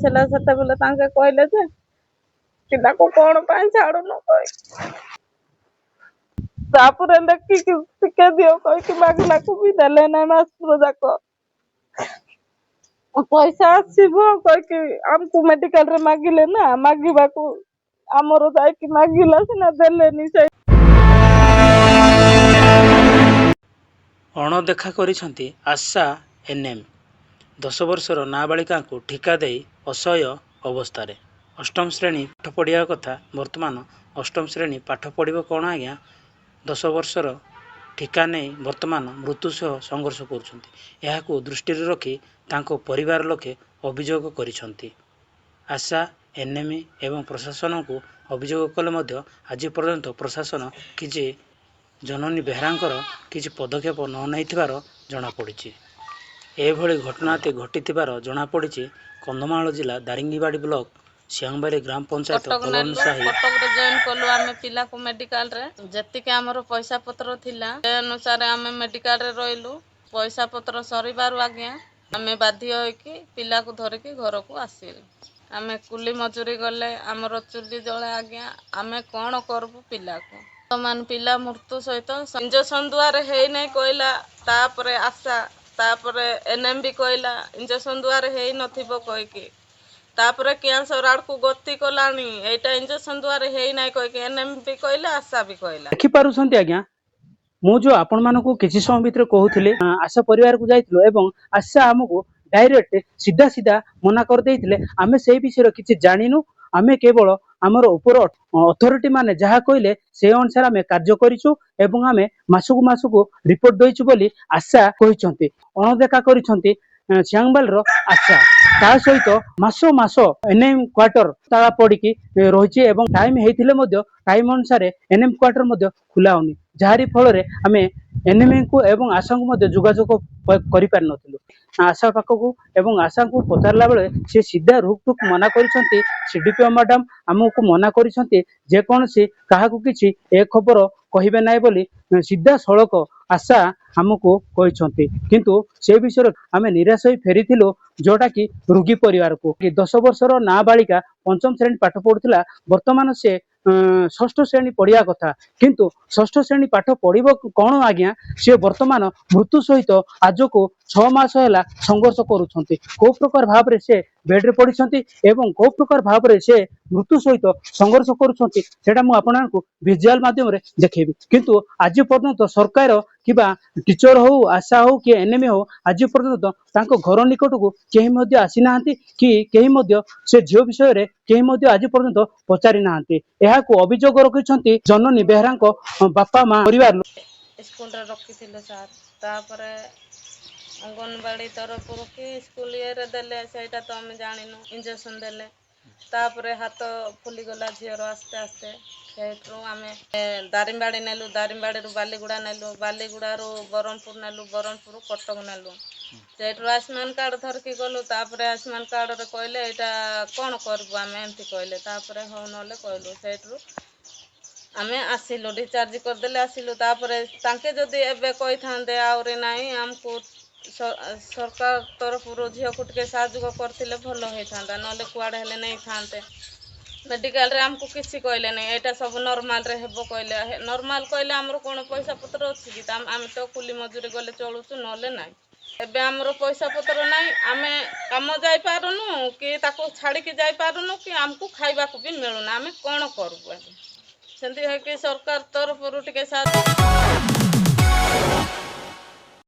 ସେତେବେଳେ ତାଙ୍କେ କହିଲେ ଯେ ପିଲାକୁ କଣ ପାଇଁ ଛାଡୁନୁ କହି ତାପରେ ଲେଖିକି ଟିକେ ଦିଅ କହିକି ମାଗିଲାକୁ ବି ଦେଲେ ନାଇଁ ମାସ ଯାକ ପଇସା ଆସିବ କହିକି ଆମକୁ ମେଡିକାଲରେ ମାଗିଲେ ନା ମାଗିବାକୁ ଆମର ଯାଇକି ମାଗିଲା ସିନା ଦେଲେନି। ସେ ଅଣଦେଖା କରିଛନ୍ତି ଆଶା ଏନ୍ଏମ୍ 10 ବର୍ଷର ନାବାଳିକାଙ୍କୁ ଠିକା ଦେଇ ଅସହ୍ୟ ଅବସ୍ଥାରେ। ଅଷ୍ଟମ ଶ୍ରେଣୀ ପାଠ ପଢ଼ିବା କଥା, ବର୍ତ୍ତମାନ ଅଷ୍ଟମ ଶ୍ରେଣୀ ପାଠ ପଢ଼ିବ କ'ଣ ଆଜ୍ଞା? 10 ବର୍ଷର ଠିକା ନେଇ ବର୍ତ୍ତମାନ ମୃତ୍ୟୁ ସହ ସଂଘର୍ଷ କରୁଛନ୍ତି। ଏହାକୁ ଦୃଷ୍ଟିରେ ରଖି ତାଙ୍କ ପରିବାର ଲୋକେ ଅଭିଯୋଗ କରିଛନ୍ତି। ଆଶା ଏନ୍ଏମ୍ ଏବଂ ପ୍ରଶାସନକୁ ଅଭିଯୋଗ କଲେ ମଧ୍ୟ ଆଜି ପର୍ଯ୍ୟନ୍ତ ପ୍ରଶାସନ କିଛି ଜନନୀ ବେହେରାଙ୍କର କିଛି ପଦକ୍ଷେପ ନ ନେଇଥିବାର ଜଣାପଡ଼ିଛି। ଏଭଳି ଘଟଣାଟି ଘଟିଥିବାର ଜଣାପଡ଼ିଛି କନ୍ଧମାଳ ଜିଲ୍ଲା ଦାରିଙ୍ଗିବାଡ଼ି ବ୍ଲକ ସିଆଂବାଲି ଗ୍ରାମ ପଞ୍ଚାୟତ କଲୋନୀ ସାହି। କଟକରେ ଜଏନ୍ କଲୁ ଆମେ ପିଲାକୁ ମେଡିକାଲରେ। ଯେତିକି ଆମର ପଇସା ପତ୍ର ଥିଲା ସେ ଅନୁସାରେ ଆମେ ମେଡିକାଲରେ ରହିଲୁ। ପଇସା ପତ୍ର ସରିବାରୁ ଆଜ୍ଞା ଆମେ ବାଧ୍ୟ ହୋଇକି ପିଲାକୁ ଧରିକି ଘରକୁ ଆସିଲୁ। ଆମେ କୁଲି ମଜୁରୀ ଗଲେ ଆମର ଚୁଲି ଜଳେ ଆଜ୍ଞା। ଆମେ କ'ଣ କରିବୁ ପିଲାକୁ? ବର୍ତ୍ତମାନ ପିଲା ମୃତ୍ୟୁ ସହିତ ଇଞ୍ଜେକ୍ସନ ଦୁଆରେ ହେଇନାହିଁ କହିଲା, ତାପରେ ଆଶା, ତାପରେ ଏନ୍ଏମ୍ ବି କହିଲା ଇଞ୍ଜେକ୍ସନ ଦୁଆରେ ହେଇନଥିବ କହିକି, ତାପରେ କ୍ୟାନ୍ସର ଆଡ଼କୁ ଗତି କଲାଣି, ଏଇଟା ଇଞ୍ଜେକ୍ସନ ଦୁଆରେ ହେଇନାହିଁ କହିକି ଏନ୍ଏମ୍ ବି କହିଲା, ଆଶା ବି କହିଲା। ଦେଖିପାରୁଛନ୍ତି ଆଜ୍ଞା, ମୁଁ ଯୋଉ ଆପଣମାନଙ୍କୁ କିଛି ସମୟ ଭିତରେ କହୁଥିଲି ଆଶା ପରିବାରକୁ ଯାଇଥିଲୁ ଏବଂ ଆଶା ଆମକୁ ଡାଇରେକ୍ଟ ସିଧା ମନା କରିଦେଇଥିଲେ। ଆମେ ସେଇ ବିଷୟରେ କିଛି ଜାଣିନୁ। ଆମେ କେବଳ ଆମର ଉପର ଅଥରିଟି ମାନେ ଯାହା କହିଲେ ସେ ଅନୁସାରେ ଆମେ କାର୍ଯ୍ୟ କରିଛୁ ଏବଂ ଆମେ ମାସକୁ ରିପୋର୍ଟ ଦେଇଛୁ ବୋଲି ଆଶା କହିଛନ୍ତି। ଅଣଦେଖା କରିଛନ୍ତି ସିଆଂବାଲିର ଆଶା। ତା ସହିତ ମାସ ଏନ୍ଏମ୍ କ୍ୱାର୍ଟର ତାଳା ପଡିକି ରହିଛି ଏବଂ ଟାଇମ ହେଇଥିଲେ ମଧ୍ୟ ଟାଇମ ଅନୁସାରେ ଏନ୍ଏମ୍ କ୍ୱାର୍ଟର ମଧ୍ୟ ଖୋଲା ହଉନି, ଯାହାରି ଫଳରେ ଆମେ ଏନ୍ଏମ୍କୁ ଏବଂ ଆଶାଙ୍କୁ ମଧ୍ୟ ଯୋଗାଯୋଗ କରିପାରିନଥିଲୁ। ଆଶା ପାଖକୁ ଏବଂ ଆଶାଙ୍କୁ ପଚାରିଲା ବେଳେ ସେ ସିଧା ରୁକ୍ ମନା କରିଛନ୍ତି। ସିଡିପିଓ ମ୍ୟାଡାମ ଆମକୁ ମନା କରିଛନ୍ତି ଯେକୌଣସି କାହାକୁ କିଛି ଏ ଖବର କହିବେ ନାହିଁ ବୋଲି ସିଧାସଳଖ ଆଶା ଆମକୁ କହିଛନ୍ତି। କିନ୍ତୁ ସେ ବିଷୟରେ ଆମେ ନିରାଶ ହୋଇ ଫେରିଥିଲୁ, ଯୋଉଟା କି ରୋଗୀ ପରିବାରକୁ। 10 ବର୍ଷର ନାବାଳିକା 5ମ ଶ୍ରେଣୀ ପାଠ ପଢୁଥିଲା, ବର୍ତ୍ତମାନ ସେ 6ଠ ଶ୍ରେଣୀ ପଢିବା କଥା, କିନ୍ତୁ 6ଠ ଶ୍ରେଣୀ ପାଠ ପଢିବ କ'ଣ ଆଜ୍ଞା? ସେ ବର୍ତ୍ତମାନ ମୃତ୍ୟୁ ସହିତ ଆଜକୁ 6 ମାସ ହେଲା ସଂଘର୍ଷ କରୁଛନ୍ତି। କୋଉ ପ୍ରକାର ଭାବରେ ସେ ବେଡରେ ପଡିଛନ୍ତି ଏବଂ କୋଉ ପ୍ରକାର ଭାବରେ ସେ ମୃତ୍ୟୁ ସହିତ ସଂଘର୍ଷ କରୁଛନ୍ତି ସେଟା ମୁଁ ଆପଣଙ୍କୁ ଭିଜୁଆଲ ମାଧ୍ୟମରେ ଦେଖେଇବି। କିନ୍ତୁ ଆଜି ପର୍ଯ୍ୟନ୍ତ ସରକାର କିମ୍ବା ଟିଚର ହଉ, ଆଶା ହଉ କି ଏନ୍ଏମ୍ ହଉ, ଆଜି ପର୍ଯ୍ୟନ୍ତ ତାଙ୍କ ଘର ନିକଟକୁ କେହି ମଧ୍ୟ ଆସିନାହାନ୍ତି କି କେହି ମଧ୍ୟ ସେ ଝିଅ ବିଷୟରେ କେହି ମଧ୍ୟ ଆଜି ପର୍ଯ୍ୟନ୍ତ ପଚାରି ନାହାନ୍ତି। ଏହାକୁ ଅଭିଯୋଗ ରଖିଛନ୍ତି ଜନନୀ ବେହେରାଙ୍କ ବାପା ମା ପରିବାର। ସ୍କୁଲରେ ରଖିଥିଲେ ସାର୍, ତାପରେ ଅଙ୍ଗନବାଡ଼ି ତରଫରୁ କି ସ୍କୁଲ ଇଏରେ ଦେଲେ ସେଇଟା ତ ଆମେ ଜାଣିନୁ। ଇଞ୍ଜେକ୍ସନ ଦେଲେ, ତାପରେ ହାତ ଫୁଲିଗଲା ଝିଅର ଆସ୍ତେ ଆସ୍ତେ। ସେଇଠୁ ଆମେ ଦାରିଙ୍ଗବାଡ଼ି ନେଲୁ, ଦାରିଙ୍ଗବାଡ଼ିରୁ ବାଲିଗୁଡ଼ା ନେଲୁ, ବାଲିଗୁଡ଼ାରୁ ବ୍ରହ୍ମପୁର ନେଲୁ, ବ୍ରହ୍ମପୁରରୁ କଟକ ନେଲୁ। ସେଇଠୁ ଆୟୁଷ୍ମାନ କାର୍ଡ଼ ଧରିକି ଗଲୁ। ତାପରେ ଆୟୁଷ୍ମାନ କାର୍ଡ଼ରେ କହିଲେ ଏଇଟା କ'ଣ କରିବୁ ଆମେ, ଏମିତି କହିଲେ। ତାପରେ ହଉ ନହେଲେ କହିଲୁ। ସେଇଠୁ ଆମେ ଆସିଲୁ, ଡିସଚାର୍ଜ କରିଦେଲେ ଆସିଲୁ। ତାପରେ ତାଙ୍କେ ଯଦି ଏବେ କହିଥାନ୍ତେ ଆହୁରି ନାହିଁ, ଆମକୁ ସରକାର ତରଫରୁ ଝିଅକୁ ଟିକେ ସାହାଯ୍ୟ କରିଥିଲେ ଭଲ ହେଇଥାନ୍ତା, ନହେଲେ କୁଆଡ଼େ ହେଲେ ନେଇଥାନ୍ତେ। ମେଡିକାଲରେ ଆମକୁ କିଛି କହିଲେ ନାହିଁ, ଏଇଟା ସବୁ ନର୍ମାଲରେ ହେବ କହିଲେ। ନର୍ମାଲ କହିଲେ ଆମର କ'ଣ ପଇସା ପତ୍ର ଅଛି କି? ଆମେ ତ କୁଲି ମଜୁରୀ ଗଲେ ଚଳୁଛୁ, ନହେଲେ ନାହିଁ। ଏବେ ଆମର ପଇସା ପତ୍ର ନାହିଁ, ଆମେ କାମ ଯାଇପାରୁନୁ କି ତାକୁ ଛାଡ଼ିକି ଯାଇପାରୁନୁ କି ଆମକୁ ଖାଇବାକୁ ବି ମିଳୁନି। ଆମେ କ'ଣ କରିବୁ? ସେମିତି ହେଇକି ସରକାର ତରଫରୁ ଟିକେ ସାହାଯ୍ୟ